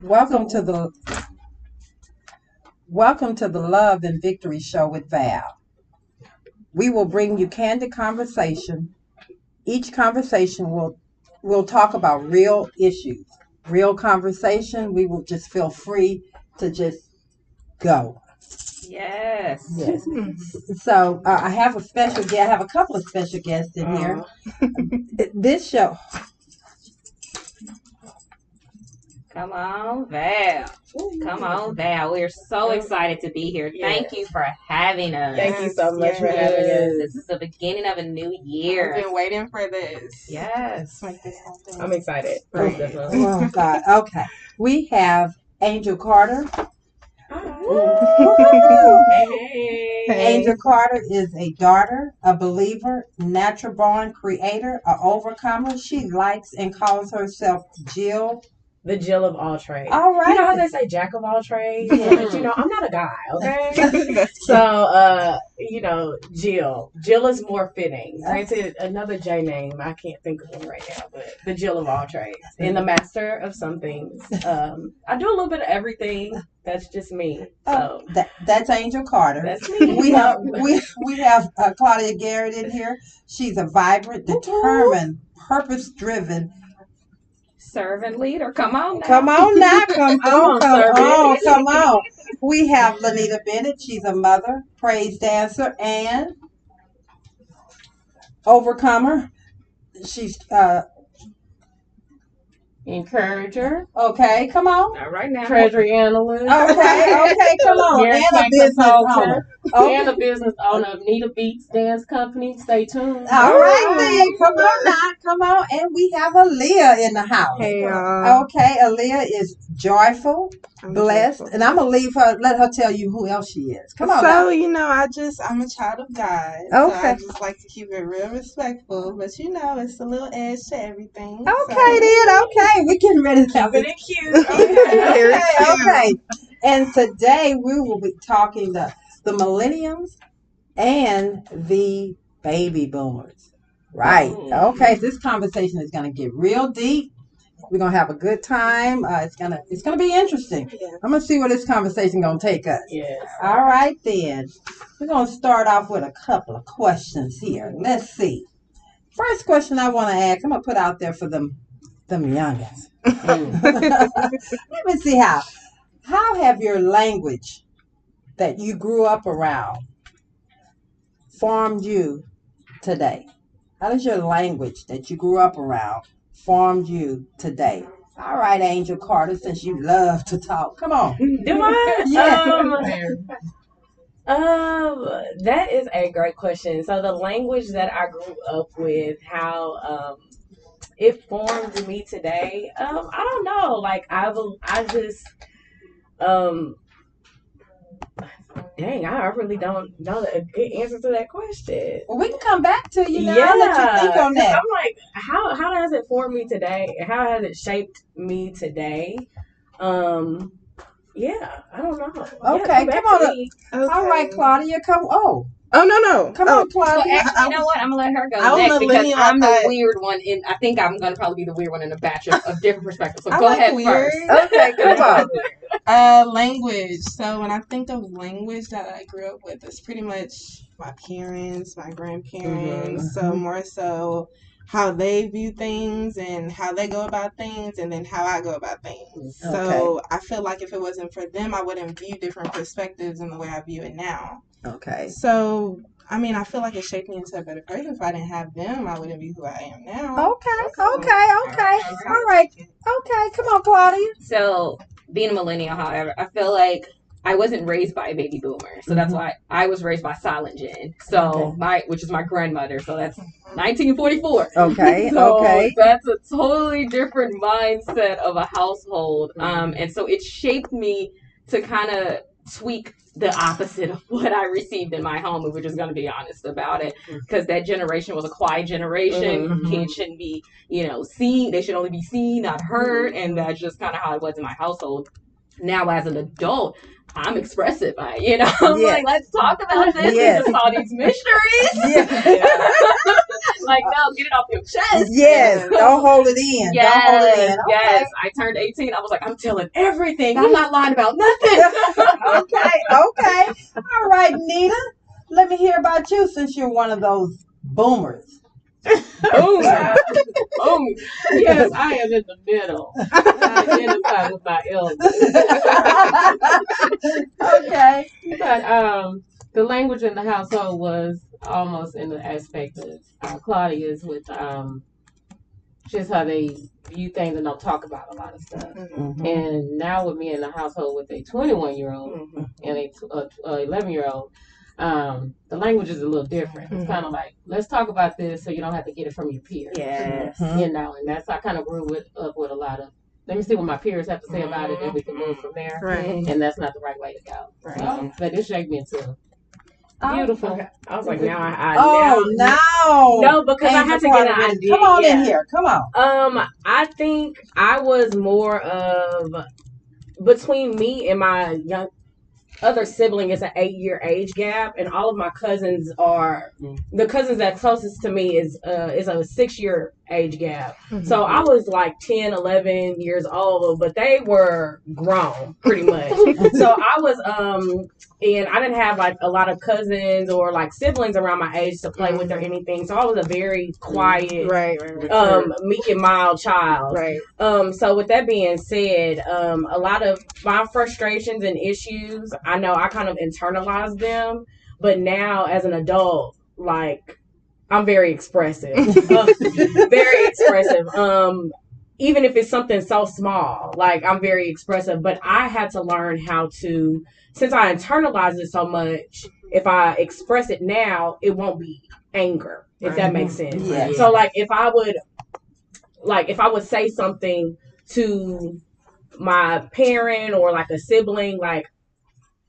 Welcome to the Love and Victory Show with Val. We will bring you candid conversation. Each conversation will talk about real issues, real conversation. We will just feel free to just go. Yes. Yes. So I have a special guest. I have a couple of special guests in here. This show. Come on, Val. Come on, Val. We're so excited to be here. Thank you for having us. Thank you so much for having us. This is the beginning of a new year. I've been waiting for this. Yes. I'm excited. Oh, God. Okay. We have Angel Carter. Hey. Angel Carter is a daughter, a believer, natural born creator, an overcomer. She likes and calls herself Jill. The Jill of all trades. All right. You know how they say jack of all trades? Yeah. But I'm not a guy, okay? So, Jill. Jill is more fitting. Granted, another J name. I can't think of one right now, but the Jill of all trades. And the master of some things. I do a little bit of everything. That's just me. So That's Angel Carter. that's me. We have Claudia Garrett in here. She's a vibrant, determined, purpose-driven. Servant leader. Come on now. Come on now. Come on. servant. Come on. We have Lanita Bennett. She's a mother, praise dancer, and overcomer. She's Encourager. okay. Come on. All right now. Treasury analyst. Okay. Come on. Marriage And a business consultant. owner. Okay. And a business owner of Nita Beats Dance Company. Stay tuned. All right, then. Come on now. Come on. And we have Aaliyah in the house. Hey, y'all. Okay, Aaliyah is joyful, blessed, and I'm gonna let her tell you who else she is. Come on. So, now. I'm a child of God. Okay. So I just like to keep it real respectful. But, it's a little edge to everything. Okay, then. Okay. We're getting ready to have it. cute. Okay. And today we will be talking to the Millennials and the baby boomers. Right. Okay. This conversation is going to get real deep. We're going to have a good time. It's gonna be interesting. Yeah. I'm going to see where this conversation going to take us. Yes. All right, then. We're going to start off with a couple of questions here. Let's see. First question I want to ask, I'm going to put out there for them youngins. Let me see how have your language that you grew up around formed you today? How does your language that you grew up around formed you today? All right, Angel Carter, since you love to talk, come on. Do I? Yeah. That is a great question. So the language that I grew up with, how it formed me today. I don't know. Like I just dang, I really don't know a good answer to that question. Well, we can come back to you now. Yeah, I'll let you think on that. I'm like, how has it formed me today? How has it shaped me today? Yeah, I don't know. Okay, yeah, come on. Okay. All right, Claudia, come. Oh, no. Come on, Claudia. Well, actually, you know what? I'm gonna let her go I was next a because millennial, I'm I the thought- weird one. I think I'm gonna probably be the weird one in a batch of different perspectives. So I go like ahead weird. first. Okay, come on. Language. So when I think of language that I grew up with, it's pretty much my parents, my grandparents. So more so how they view things and how they go about things, and then how I go about things. So I feel like if it wasn't for them, I wouldn't view different perspectives in the way I view it now. Okay. So I feel like it shaped me into a better person. If I didn't have them, I wouldn't be who I am now. Okay. All right. Okay, come on, Claudia. So being a millennial, however, I feel like I wasn't raised by a baby boomer, so that's why I was raised by Silent Gen. So which is my grandmother. So that's 1944. Okay. So Okay. that's a totally different mindset of a household. And so it shaped me to kind of tweak the opposite of what I received in my home, if we're just going to be honest about it, because that generation was a quiet generation. Kids shouldn't be, seen. They should only be seen, not heard. And that's just kind of how it was in my household. Now, as an adult, I'm expressive. I'm like, let's talk about this. Yes. Just all these mysteries. Yeah. Like, no, get it off your chest. Yes, don't hold it in. Yes, Don't hold it in. Okay. yes. I turned 18. I was like, I'm telling everything. I'm not lying about nothing. Okay. All right, Nita. Let me hear about you since you're one of those boomers. Boom. Boom. Yes, I am in the middle. I identify with my elders. Okay. But the language in the household was almost in the aspect of Claudia's with just how they view things and don't talk about a lot of stuff. Mm-hmm. And now with me in the household with a 21-year-old and a 11-year-old, the language is a little different. It's kind of like, let's talk about this so you don't have to get it from your peers. Yes. You know, and that's, I kind of grew up with a lot of, let me see what my peers have to say about it and we can move from there. Right. And that's not the right way to go. Right. But it shaped me into Oh, beautiful. Okay. I was like, now I No, because I had to get an idea. Come on in here. Come on. I think I was more of between me and my other sibling is an 8-year age gap, and all of my cousins are the cousins that closest to me is a 6-year age gap. So I was like 10, 11 years old, but they were grown pretty much. So I was and I didn't have like a lot of cousins or like siblings around my age to play with or anything. So I was a very quiet, Right. meek and mild child. Right. So with that being said, a lot of my frustrations and issues, I know I kind of internalized them, but now as an adult, like I'm very expressive, very expressive. Even if it's something so small, like I'm very expressive, but I had to learn how to, since I internalize it so much, if I express it now, it won't be anger, if that makes sense. Yeah. So like if I would say something to my parent or like a sibling, like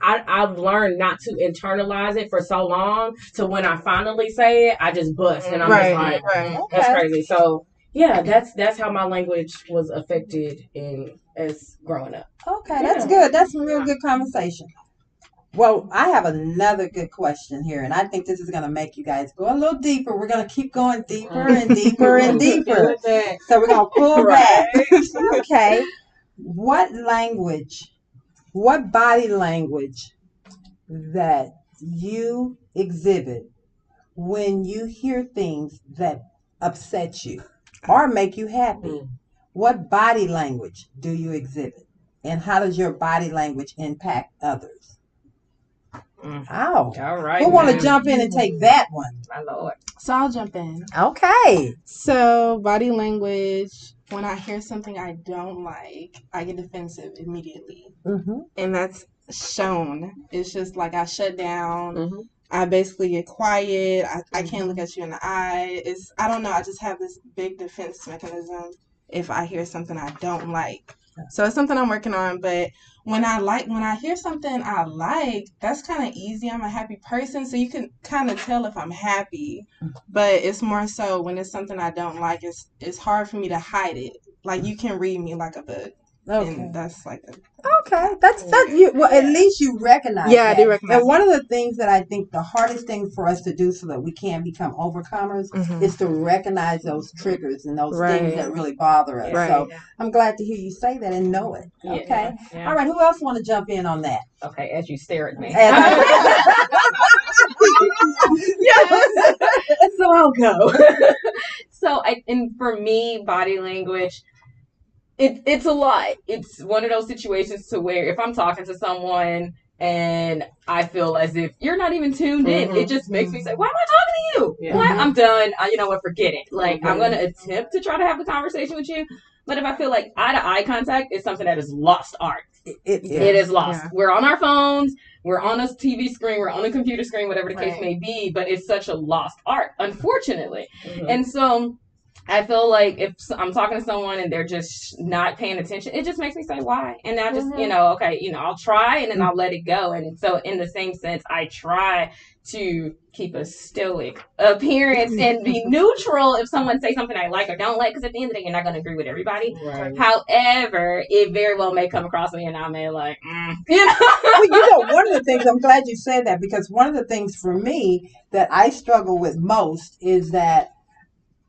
I've learned not to internalize it for so long to when I finally say it, I just bust and I'm just like, that's crazy. So yeah, that's how my language was affected as growing up. Okay, that's good. That's some real good conversation. Well, I have another good question here, and I think this is going to make you guys go a little deeper. We're going to keep going deeper and deeper and deeper. So we're going to pull back. Okay. What body language that you exhibit when you hear things that upset you or make you happy? What body language do you exhibit? And how does your body language impact others? Oh. All right. Who want to jump in and take that one? My Lord. So I'll jump in. Okay. So body language, when I hear something I don't like, I get defensive immediately. And that's shown. It's just like I shut down. I basically get quiet. I can't look at you in the eye. I don't know. I just have this big defense mechanism if I hear something I don't like. So it's something I'm working on. But when I hear something I like, that's kind of easy. I'm a happy person, so you can kind of tell if I'm happy. But it's more so when it's something I don't like, it's hard for me to hide it. Like you can read me like a book. Okay. And that's like Okay, that's you. Well, at least you recognize. Yeah, that. I do recognize. And one of the things that I think the hardest thing for us to do so that we can become overcomers is to recognize those triggers and those things that really bother us. Right. So I'm glad to hear you say that and know it. Okay. Yeah. All right. Who else want to jump in on that? Okay, as you stare at me. So I'll go. And for me, body language, it's a lot. It's one of those situations to where if I'm talking to someone and I feel as if you're not even tuned in, it just makes me say, why am I talking to you? Yeah. What? I'm done. You know what? Forget it. Like, I'm going to attempt to try to have a conversation with you. But if I feel like eye-to-eye contact is something that is lost art. It is lost. Yeah. We're on our phones. We're on a TV screen. We're on a computer screen, whatever the case may be. But it's such a lost art, unfortunately. And so I feel like if I'm talking to someone and they're just not paying attention, it just makes me say, why? And I just, I'll try and then I'll let it go. And so in the same sense, I try to keep a stoic appearance and be neutral if someone says something I like or don't like, because at the end of the day, you're not going to agree with everybody. Right. However, it very well may come across me and I may like, Well, one of the things, I'm glad you said that, because one of the things for me that I struggle with most is that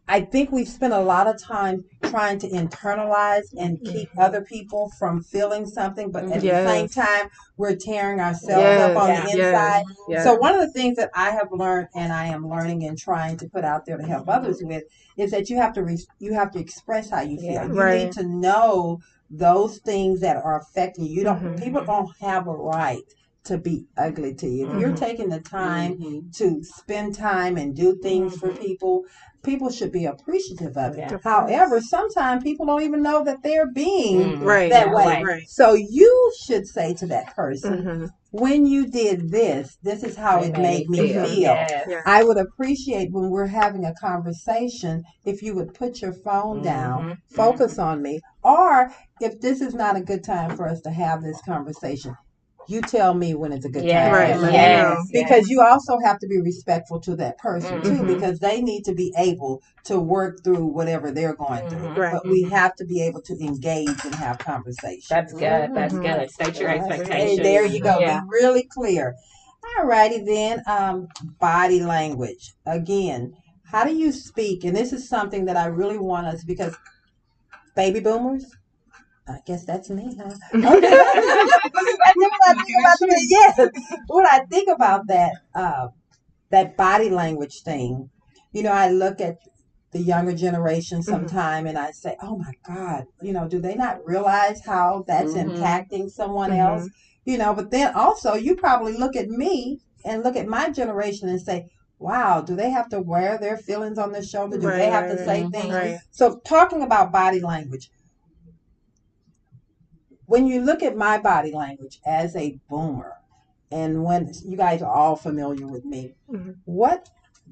I think we spend a lot of time trying to internalize and keep other people from feeling something, but at the same time, we're tearing ourselves up on the inside. So one of the things that I have learned, and I am learning and trying to put out there to help others with, is that you have to express how you feel. You need to know those things that are affecting you. People don't have a right to be ugly to you. If you're taking the time to spend time and do things for people, people should be appreciative of it. However, sometimes people don't even know that they're being that way. So you should say to that person, when you did this, this is how it made me feel. I would appreciate when we're having a conversation if you would put your phone down, focus on me, or if this is not a good time for us to have this conversation, you tell me when it's a good time. Because you also have to be respectful to that person too, because they need to be able to work through whatever they're going through. But we have to be able to engage and have conversations. That's good. That's good. State your expectations. Hey, there you go. Be really clear. All righty then. Body language. Again, how do you speak? And this is something that I really want us, because baby boomers, I guess that's me, huh? Okay. When I think about that body language thing, I look at the younger generation sometime and I say, oh my God, do they not realize how that's impacting someone else? But then also you probably look at me and look at my generation and say, wow, do they have to wear their feelings on their shoulder? Do they have to say things? So talking about body language, when you look at my body language as a boomer, and when you guys are all familiar with me, what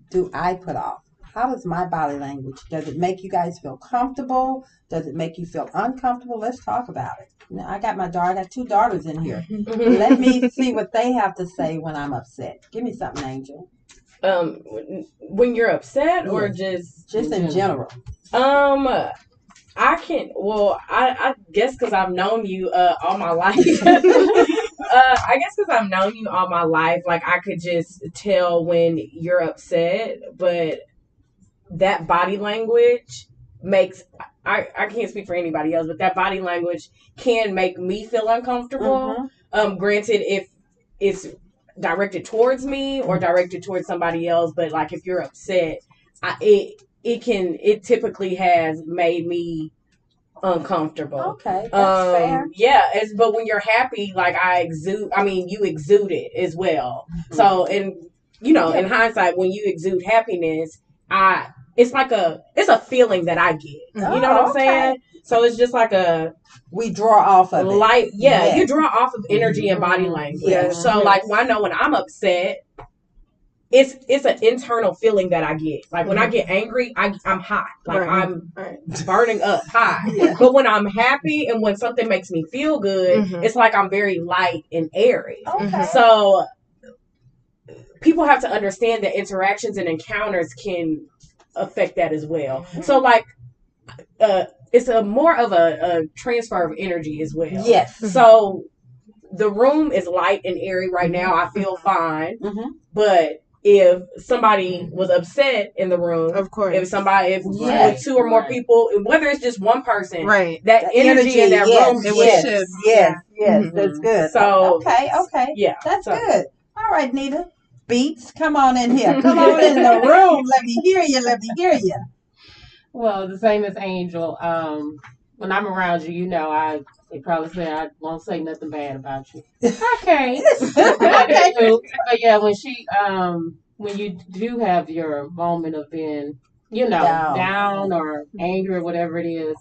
do I put off? How does my body language, does it make you guys feel comfortable? Does it make you feel uncomfortable? Let's talk about it. Now, I got 2 daughters in here. Let me see what they have to say when I'm upset. Give me something, Angel. When you're upset or just in general? I guess because I've known you all my life. I guess because I've known you all my life, like I could just tell when you're upset, but that body language makes, I can't speak for anybody else, but that body language can make me feel uncomfortable. Granted, if it's directed towards me or directed towards somebody else, but like if you're upset, it typically has made me uncomfortable. Okay, that's fair. Yeah, but when you're happy, like you exude it as well. So, and in hindsight, when you exude happiness, it's a feeling that I get. You know what I'm saying? So it's just like we draw off of light. Yeah, you draw off of energy and body language. So like, I know when I'm upset, it's an internal feeling that I get. Like when I get angry, I'm hot. Like I'm burning up hot. But when I'm happy and when something makes me feel good, it's like I'm very light and airy. So people have to understand that interactions and encounters can affect that as well. So like it's more of a transfer of energy as well. Yes. So the room is light and airy right now. I feel fine. But if somebody was upset in the room, of course, if 2 or more people, whether it's just one person, that energy in that room, yes, that's good. So okay, yeah, that's good. All right, Nita, Beats, come on in here, come on in the room. Let me hear you. Well, the same as Angel. When I'm around you, they probably say I won't say nothing bad about you. Okay. But yeah, when you do have your moment of being, down or angry or whatever it is,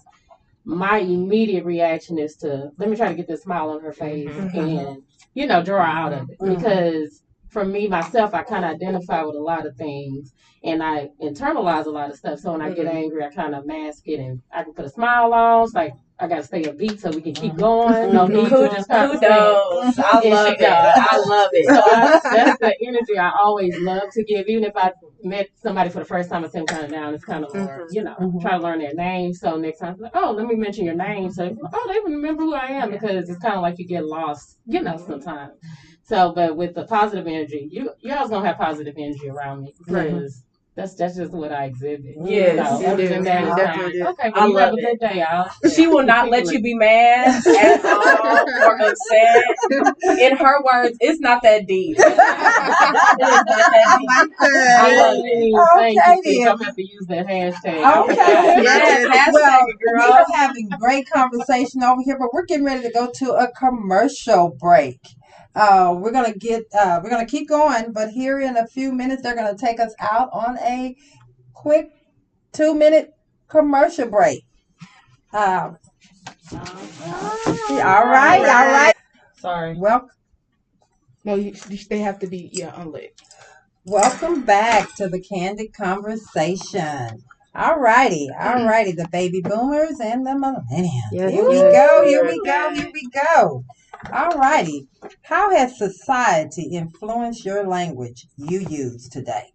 my immediate reaction is to, let me try to get this smile on her face and, draw her out of it. Because for me, myself, I kind of identify with a lot of things and I internalize a lot of stuff. So when I get angry, I kind of mask it and I can put a smile on. It's like, I got to stay a beat so we can keep going. No need to just kind of kudos. I love it. I love it. So that's the energy I always love to give. Even if I met somebody for the first time, I say I'm kind of down. It's kind of more, try to learn their name. So next time, it's like, oh, let me mention your name. So, they remember who I am because it's kind of like you get lost, sometimes. So, but with the positive energy, you always going to have positive energy around me because That's just what I exhibit. Yes, So, you other do. than that, You it's definitely fine. do. Okay, I well, you have love a good day. She will not let you be mad at all or upset. In her words, it's not that deep. It is not that deep. I love it. Thank Okay, you, sis. then. I'm going to have to use that hashtag. Okay. Yes, hashtag Well, it, girl. we are having great conversation over here, but we're getting ready to go to a commercial break. We're gonna keep going, but here in a few minutes they're gonna take us out on a quick 2-minute commercial break. All right. Sorry. No, they have to be unlit. Welcome back to the Candid Conversation. All righty, the baby boomers and the millennials. Yes, Here we go. All righty. How has society influenced your language you use today?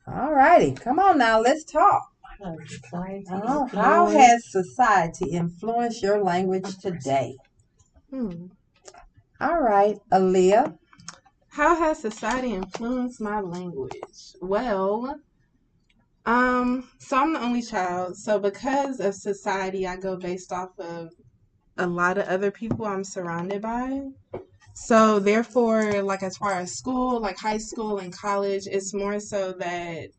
All righty, come on now, let's talk. How has society influenced your language today? All right, Aaliyah. How has society influenced my language? Well, so I'm the only child. So because of society, I go based off of a lot of other people I'm surrounded by. So therefore, like as far as school, like high school and college, it's more so that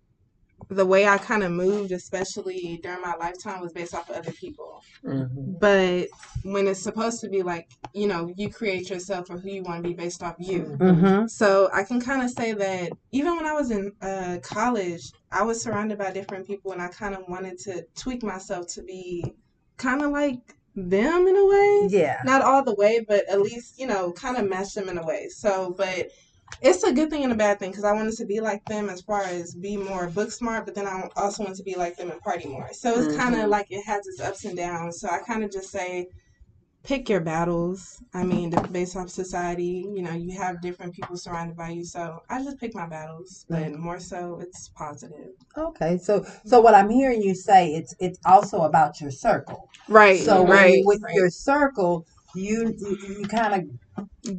the way I kind of moved, especially during my lifetime, was based off of other people. But when it's supposed to be like, you create yourself or who you want to be based off you. So I can kind of say that even when I was in college, I was surrounded by different people, and I kind of wanted to tweak myself to be kind of like them in a way. Yeah. Not all the way, but at least, kind of match them in a way. So, but it's a good thing and a bad thing, because I wanted to be like them as far as be more book smart, but then I also want to be like them and party more. So it's kind of like it has its ups and downs. So I kind of just say, pick your battles. I mean, based off society, you have different people surrounded by you. So I just pick my battles, but more so it's positive. Okay, so what I'm hearing you say, it's also about your circle. Right. So with your circle, you kind of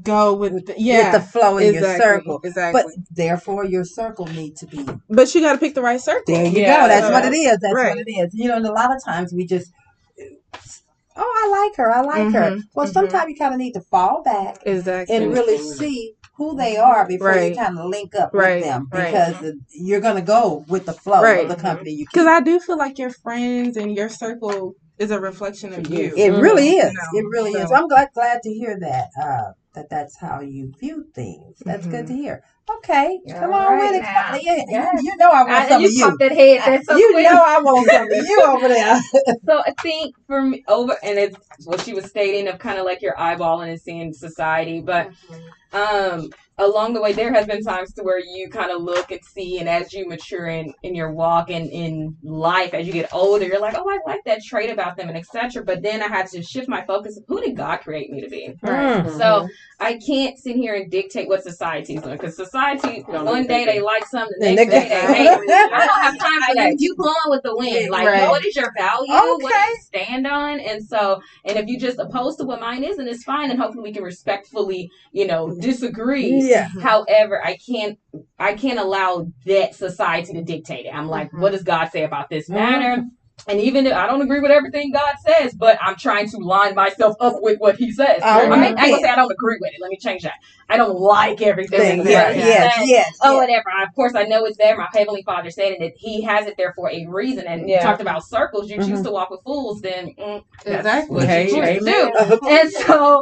go with the flow in your circle. Exactly. But therefore, your circle needs to be. But you got to pick the right circle. There you go. That's what it is. That's what it is. And a lot of times we just, I like her. Well, sometimes you kind of need to fall back and really see who they are before you kind of link up with them, because you're going to go with the flow of the company you keep. Because I do feel like your friends and your circle is a reflection of you. It really is. It really is. I'm glad to hear that. That's how you view things. That's good to hear. Okay, come on with it. You know I want some of you. Popped that head. That's so quick. I want some of you over there. So I think for me, and it's what she was stating of kind of like your eyeballing and seeing society, but along the way, there has been times to where you kind of look and see, and as you mature in your walk and in life, as you get older, you're like, I like that trait about them and etc. But then I had to shift my focus. Who did God create me to be? So I can't sit here and dictate what society's doing, because society, one day they like something, the next day they hate it. I don't have time for that. You going with the wind. Like, what is your value? What do you stand on? And so, and if you just oppose to what mine is, then it's fine, and hopefully we can respectfully, disagree. Yeah. However, I can't allow that society to dictate it. I'm like, what does God say about this matter? And even if I don't agree with everything God says, but I'm trying to line myself up with what He says. I ain't gonna say I don't agree with it. Let me change that. I don't like everything that He says. Whatever. Of course, I know it's there. My Heavenly Father said it. That He has it there for a reason. And you talked about circles. You choose to walk with fools, then that's what you choose to do. And so,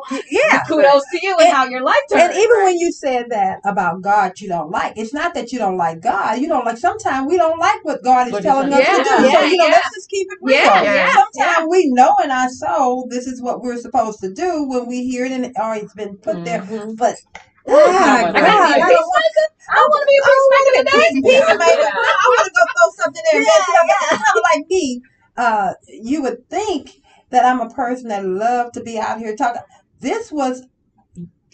kudos to you and how your life turns. And even when you said that about God, you don't like. It's not that you don't like God. You don't like. Sometimes we don't like what God is telling us to do. So let's just keep it real. Sometimes we know in our soul this is what we're supposed to do when we hear it and it's been put there. But I want to be a peacemaker. I want to go throw something there. Kind of like me. You would think that I'm a person that love to be out here talking. This was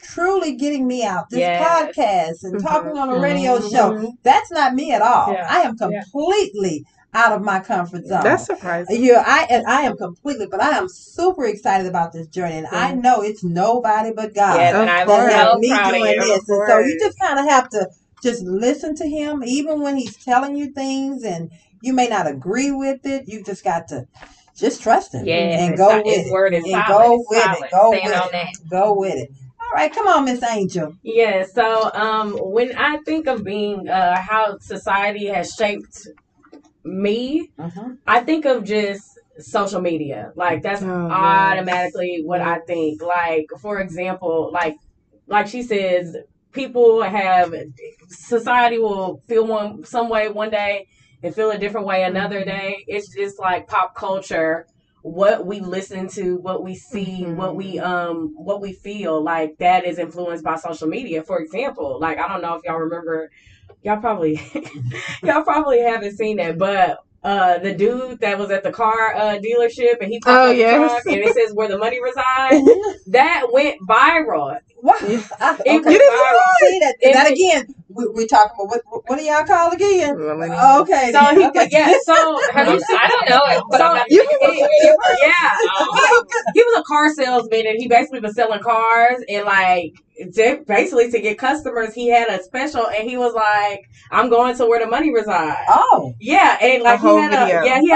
truly getting me out. This podcast and talking on a radio show. That's not me at all. I am completely out of my comfort zone. That's surprising. I am completely, but I am super excited about this journey, and I know it's nobody but God and I'm that so me proud doing of you. this. And so you just kind of have to just listen to him, even when he's telling you things and you may not agree with it. You just got to just trust him and go with his word is it. And solid. go with Solid. it. Go Stand with on it. that. Go with it. All right, come on, Miss Angel. Yeah, so when I think of being how society has shaped me, I think of just social media. Like that's automatically what I think. Like for example, like she says, people have society will feel some way one day and feel a different way another day. It's just like pop culture, what we listen to, what we see, what we feel, like that is influenced by social media. For example, like I don't know if y'all remember, y'all probably haven't seen that, but the dude that was at the car dealership and he popped up the truck and it says where the money resides, that went viral. What? It Okay. went viral. See that? That again. We talking about what do y'all call again? Okay. So So have you seen? I don't know it, but So he was a car salesman and he basically was selling cars and like basically to get customers he had a special and he was like, I'm going to where the money resides. Oh. Yeah, and like he had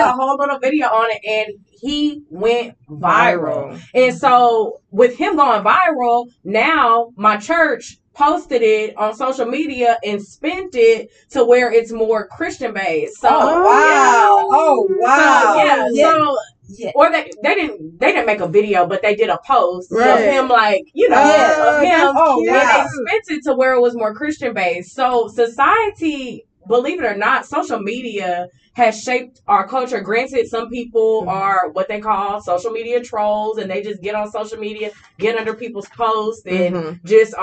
a whole little video on it and he went viral. And so with him going viral, now my church posted it on social media and spent it to where it's more Christian based. So wow. Oh wow. So or they didn't make a video, but they did a post of him, like, of him, and they spent it to where it was more Christian based. So society, believe it or not, social media has shaped our culture. Granted, some people are what they call social media trolls, and they just get on social media, get under people's posts, and just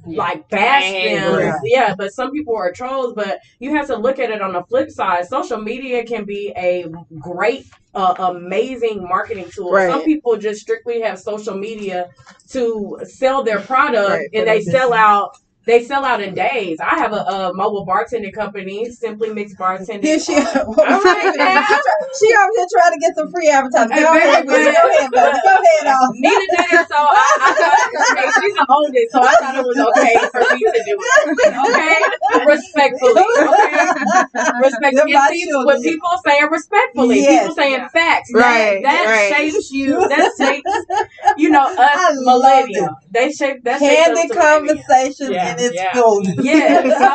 like bash them. Yeah, but some people are trolls. But you have to look at it on the flip side. Social media can be a great, amazing marketing tool. Some people just strictly have social media to sell their product, and they sell out. They sell out in days. I have a mobile bartending company, Simply Mixed Bartending. Here she over here trying to get some free advertising. Go ahead, baby. Go ahead, Nita did it, so I thought she's the oldest, so I thought it was okay for me to do it. Okay, respectfully. Okay, respectfully. What people saying respectfully. People saying facts. That shapes you. That shapes us millennials. They shape that. Candid conversation. It's golden. Yeah. So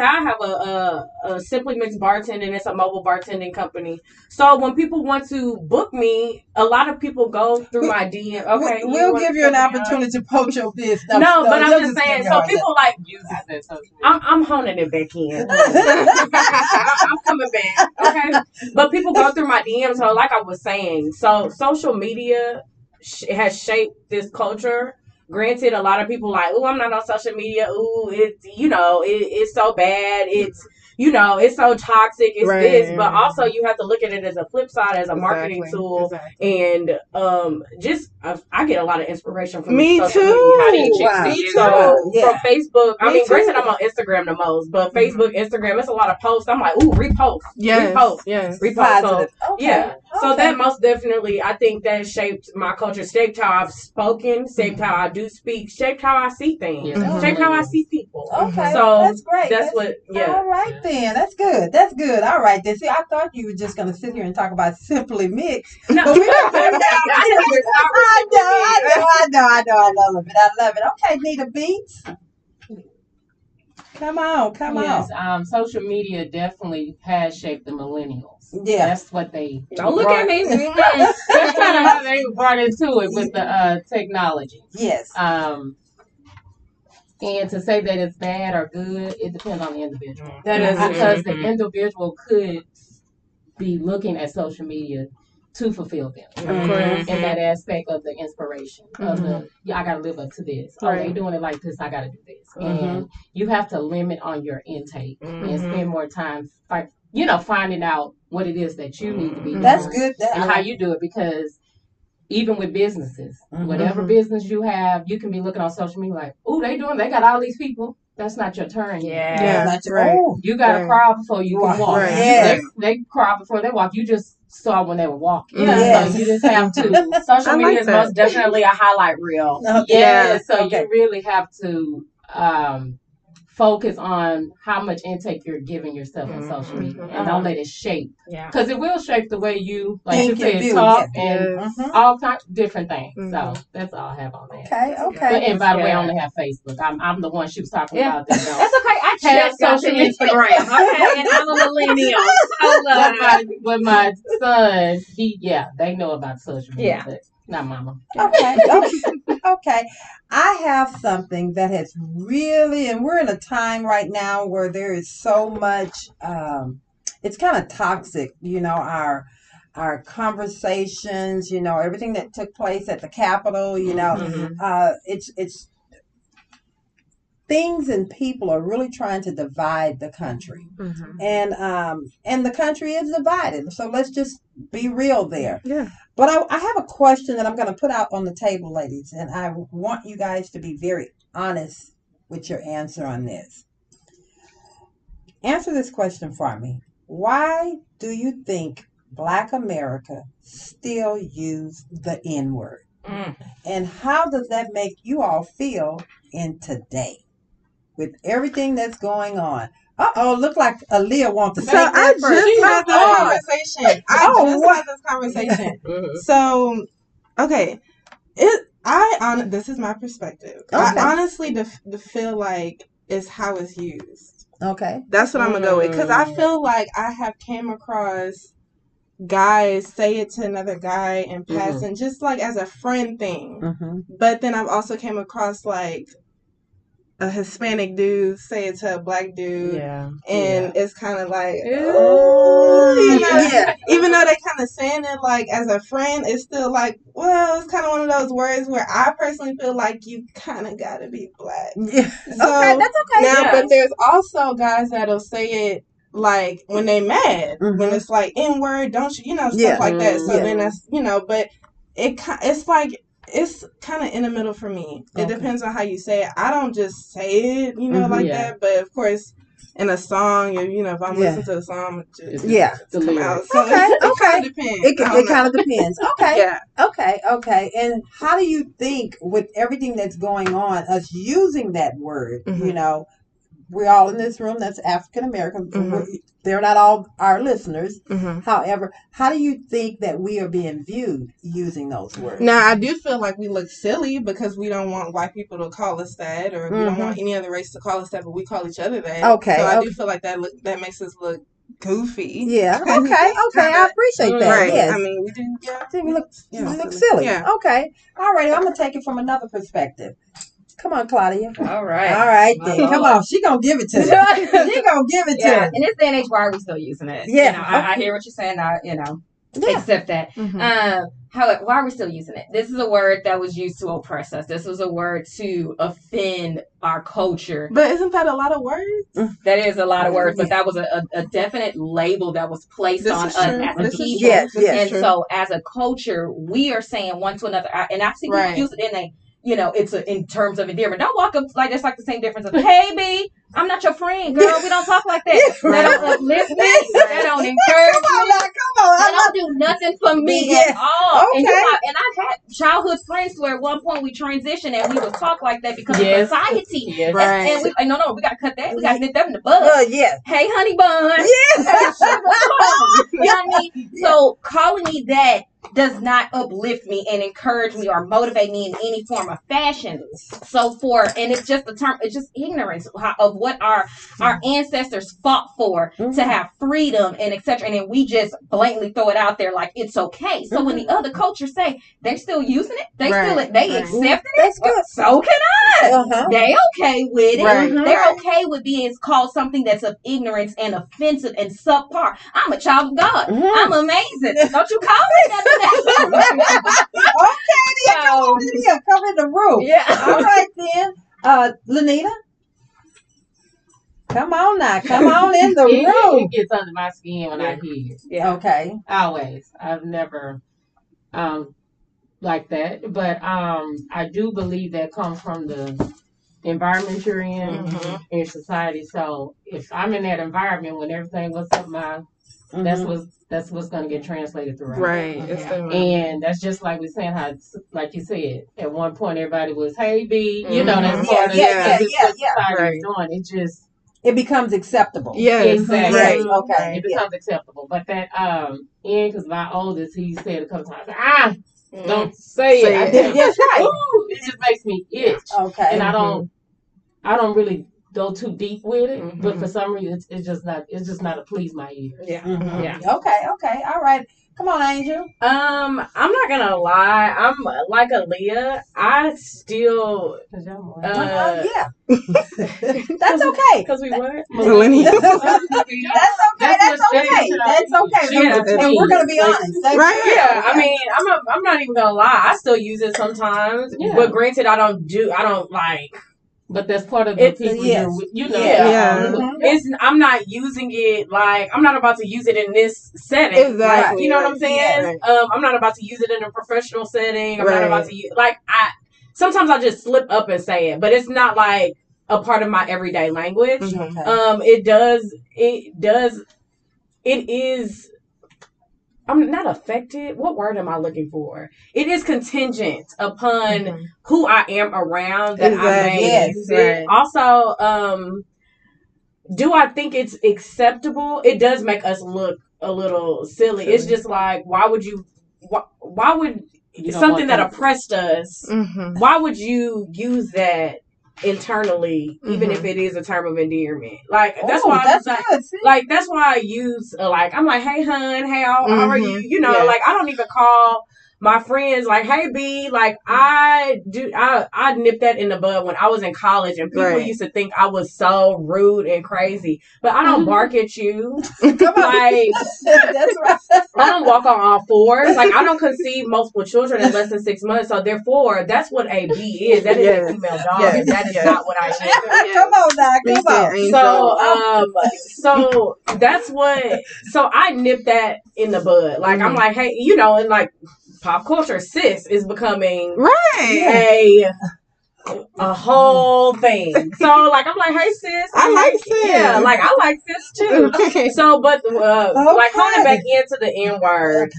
I have a Simply Mixed Bartending. It's a mobile bartending company. So when people want to book me, a lot of people go through my DM. Okay, we'll give you an opportunity to poach your business. No, but I'm just saying. So people like use that. I'm honing it back in. I'm coming back. Okay, but people go through my DMs. So like I was saying, so social media has shaped this culture. Granted, a lot of people like, oh, I'm not on social media. Oh, it's so bad. It's, it's so toxic. It's this. But also you have to look at it as a flip side, as a marketing tool. And I get a lot of inspiration from social media. From Facebook. Granted, I'm on Instagram the most. But Facebook, Instagram, it's a lot of posts. I'm like, ooh, repost. Repost. So, so that most definitely, I think that shaped my culture, shaped how I've spoken, shaped how I do speak, shaped how I see things, shaped how I see people. Okay, so that's great. All right then, that's good. That's good. All right then. See, I thought you were just gonna sit here and talk about Simply Mixed. No, but we don't do that. I know. I love it. Okay, Nita Beats. Come on. Social media definitely has shaped the millennials. Yeah, that's what they. Don't look at me. That's kind of how they brought into it with the technology. Yes. And to say that it's bad or good, it depends on the individual. That is because the individual could be looking at social media to fulfill them in that aspect of the inspiration of I got to live up to this. Oh, they doing it like this, I got to do this. And you have to limit on your intake and spend more time finding out what it is that you need to be doing. That's good. And how you do it, because even with businesses, whatever business you have, you can be looking on social media like, oh, they got all these people. That's not your turn yet. That's right. You got to crawl before you can walk. Right. Yeah. They crawl before they walk. You just saw when they were walking. So you just have to. Social media is most definitely a highlight reel. So you really have to focus on how much intake you're giving yourself on social media, and don't let it shape. Yeah. Because it will shape the way you, like you Think and said, feel, talk yes. and all kinds of different things. So that's all I have on that. Okay, But, okay. and by the way, I only have Facebook. I'm the one she was talking about. That don't. That's okay. I Have just got to social media. Instagram. Okay, and I'm a millennial. So, With my son, they know about social media, but not mama. Okay. Okay. I have something that has really, and we're in a time right now where there is so much, it's kind of toxic, our conversations, everything that took place at the Capitol, it's things and people are really trying to divide the country. And the country is divided. So let's just be real there. Yeah. But I have a question that I'm going to put out on the table, ladies, and I want you guys to be very honest with your answer on this. Answer this question for me. Why do you think Black America still use the N-word? And how does that make you all feel in today with everything that's going on? Look like Aaliyah wants to say that I first. just had this conversation. So, okay, this is my perspective. Okay. I honestly feel like it's how it's used. Okay. That's what I'm gonna go with, because I feel like I have came across guys say it to another guy in passing, just like as a friend thing. But then I've also came across like a Hispanic dude say it to a Black dude, and it's kind of like, even though they kind of saying it like as a friend, it's still like, well, it's kind of one of those words where I personally feel like you kind of got to be Black. Yeah. So, okay, that's okay. Now, but there's also guys that'll say it like when they mad, when it's like N-word, don't you, stuff like that. So then that's, but it's like, it's kind of in the middle for me. It depends on how you say it. I don't just say it, like that. But of course, in a song, if I'm listening to the song, it's come out. So it kind of depends. It kind of depends. Okay. Okay. And how do you think, with everything that's going on, us using that word, we're all in this room that's African American. They're not all our listeners. However, how do you think that we are being viewed using those words? Now, I do feel like we look silly because we don't want white people to call us that, or we don't want any other race to call us that, but we call each other that. Okay. So I do feel like that makes us look goofy. Yeah. Okay. I appreciate that. Right. Yes. I mean, we do. Yeah. We look silly. Yeah. Okay. All right. I'm gonna take it from another perspective. Come on, Claudia. All right then. Come on. She gonna give it to you. She gonna give it to you. In this day and age, why are we still using it? Yeah. I hear what you're saying. Accept that. Why are we still using it? This is a word that was used to oppress us. This was a word to offend our culture. But isn't that a lot of words? That is a lot of words, but that was a definite label that was placed on us as a people. Yes, and so as a culture, we are saying one to another, and I see people use it in a, it's in terms of endearment. Don't walk up like that's like the same difference of, hey, B, I'm not your friend, girl. We don't talk like that. That don't uplift me. That don't encourage me. Come on. That don't do nothing for me at all. Okay. And I've had childhood friends where at one point we transitioned and we would talk like that because of society. Yes. Right. And we we got to cut that. We got to nip that in the bud. Yes. Hey, honey bun. Yes. You know what I mean? So calling me that does not uplift me and encourage me or motivate me in any form of fashion. And it's just the term, it's just ignorance of what our ancestors fought for to have freedom and etc. And then we just blatantly throw it out there like it's okay. So when the other cultures say they're still using it, they accepting it. Good. So can I. They okay with it. Right. They're okay with being called something that's of ignorance and offensive and subpar. I'm a child of God. I'm amazing. Don't you call me that? Come in the room. Yeah. All right then. Lanita. Come on now. Come on in the room. It gets under my skin when I hear it. Yeah. Okay. Always. I've never like that. But I do believe that comes from the environment you're in society. So if I'm in that environment when everything goes up that's what's that's what's going to get translated throughout. Right. It's the And that's just like we're saying how, like you said, at one point everybody was, "Hey B," you know, that's part of yeah. what society Right. is doing. It just It becomes acceptable. Yes. exactly Right. Okay. it becomes acceptable. But that because my oldest, he said a couple times, don't say it. I just, That's right. ooh, it just makes me itch, Okay. and I don't really go too deep with it. But for some reason, it's just not to please my ears. Yeah. Mhm. Yeah. Okay. All right. Come on, Angel. I'm not gonna lie. I'm like Aaliyah. I still Yeah. That's okay. because we were Millennials. That's okay. That's okay. That's okay. Yeah. And we're gonna be honest. Right. Yeah, I mean, I'm not even gonna lie. I still use it sometimes, Yeah. but granted, I don't like. But that's part of the It's- people yes. you're with, you know. Yeah. It's I'm not using it like I'm not about to use it in this setting. Exactly. Like, you know what I'm saying? Yeah. I'm not about to use it in a professional setting. I'm not Right. about to use sometimes I just slip up and say it, but it's not like a part of my everyday language. Mhm. It is. I'm not affected. What word am I looking for? It is contingent upon who I am around that I may Yes, use it. right. Also, do I think it's acceptable? It does make us look a little silly. It's just like, why would You don't something want that that. oppressed us, Mhm. why would you use that internally, even if it is a term of endearment? Like, that's why I was like, good. See? like, that's why I use, I'm like, hey, hun, hey, how are you? You know, Yeah. like, I don't even call my friends, like, hey, B, like, I nipped that in the bud when I was in college, and people Right. used to think I was so rude and crazy, but I don't bark at you. Come on. Like, That's right. I don't walk on all fours. Like, I don't conceive multiple children in less than 6 months. So, therefore, that's what a B is. That is Yes. a female dog. Yes. And that is not what I am. Come on now. Come on. So that's what. So I nip that in the bud. Like I'm like, hey, you know, and like pop culture, sis is becoming Right. a whole thing. So like I'm like, hey sis, I like sis. Yeah, like I like sis too. So, but like honing back into the N word,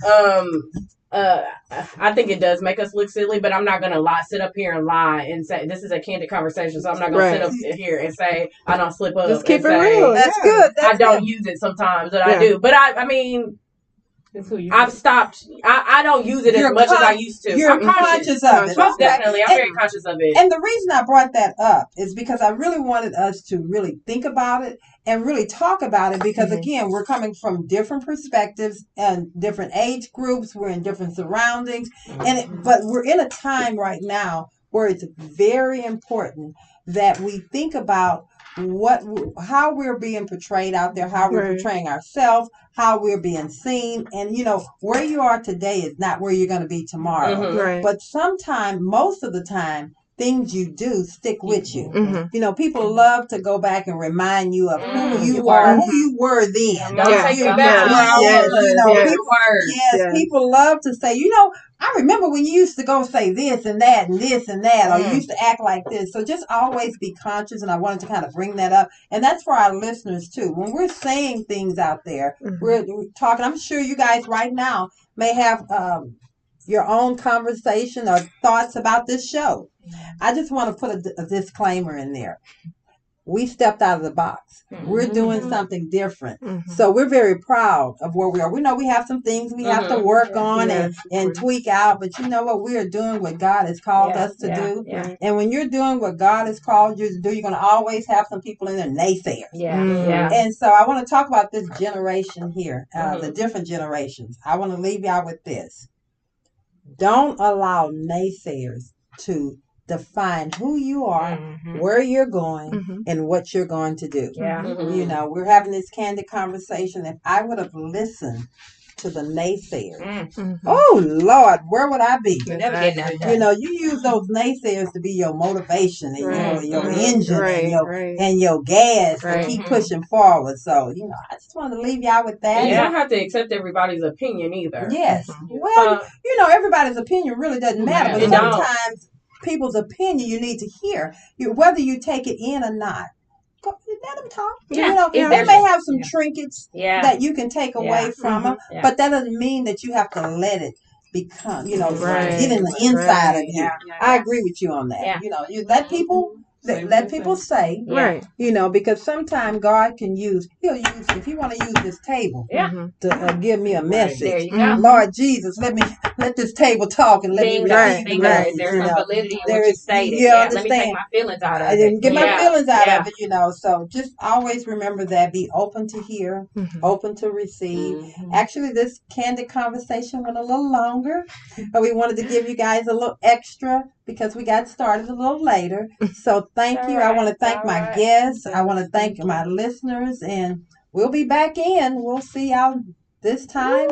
I think it does make us look silly, but I'm not gonna sit up here and lie and say this is a candid conversation. So I'm not gonna sit up here and say I don't slip up. Just keep it say, real. That's good. I don't use it sometimes, but I do. But I mean, I've stopped. I don't use it as much as I used to. You're I'm conscious of it. Most Okay. definitely, I'm very conscious of it. And the reason I brought that up is because I really wanted us to really think about it and really talk about it because, again, we're coming from different perspectives and different age groups. We're in different surroundings. But we're in a time right now where it's very important that we think about how we're being portrayed out there, how we're portraying ourselves, how we're being seen. And, you know, where you are today is not where you're going to be tomorrow. Right. But sometimes, most of the time, things you do stick with you. Mhm. You know, people love to go back and remind you of who you were then. Don't take it back. Yes, people love to say, you know, I remember when you used to go say this and that and this and that, or you used to act like this. So just always be conscious, and I wanted to kind of bring that up. And that's for our listeners, too. When we're saying things out there, we're talking, I'm sure you guys right now may have your own conversation or thoughts about this show. I just want to put a disclaimer in there. We stepped out of the box. We're doing something different. So we're very proud of where we are. We know we have some things we have to work on and tweak out, but you know what? We are doing what God has called us to do. Yeah. And when you're doing what God has called you to do, you're going to always have some people in there, naysayers. Yeah. And so I want to talk about this generation here, the different generations. I want to leave y'all with this. Don't allow naysayers to define who you are, where you're going, and what you're going to do. You know, we're having this candid conversation. If I would have listened to the naysayers, oh Lord, where would I be? You know, you use those naysayers to be your motivation and your engine and your gas to keep pushing forward. So, you know, I just want to leave y'all with that. And you don't have to accept everybody's opinion either. Yes. Well, you know, everybody's opinion really doesn't matter, but sometimes people's opinion you need to hear. Whether you take it in or not, let them talk. Yeah. You know, If they there's may have some trinkets Yeah. that you can take away Yeah. from them, Yeah. but that doesn't mean that you have to let it become, Right. get in the inside of you. Yeah. I agree with you on that. Yeah. You let people let people say, Right. because sometimes God can he'll use, if you want to use this table Yeah. to give me a message. There you go. Lord Jesus, let this table talk and let me Bingo. receive the Bingo. message. There's You some know, validity in there what you is, stated. you Yeah. Let me understand. take my feelings out of I it. didn't get my Yeah. feelings out Yeah. of it, So just always remember that. Be open to hear, open to receive. Actually, this candid conversation went a little longer, but we wanted to give you guys a little extra because we got started a little later. So thank you. I want to thank my guests. I want to thank my listeners, and we'll be back in. We'll see y'all this time.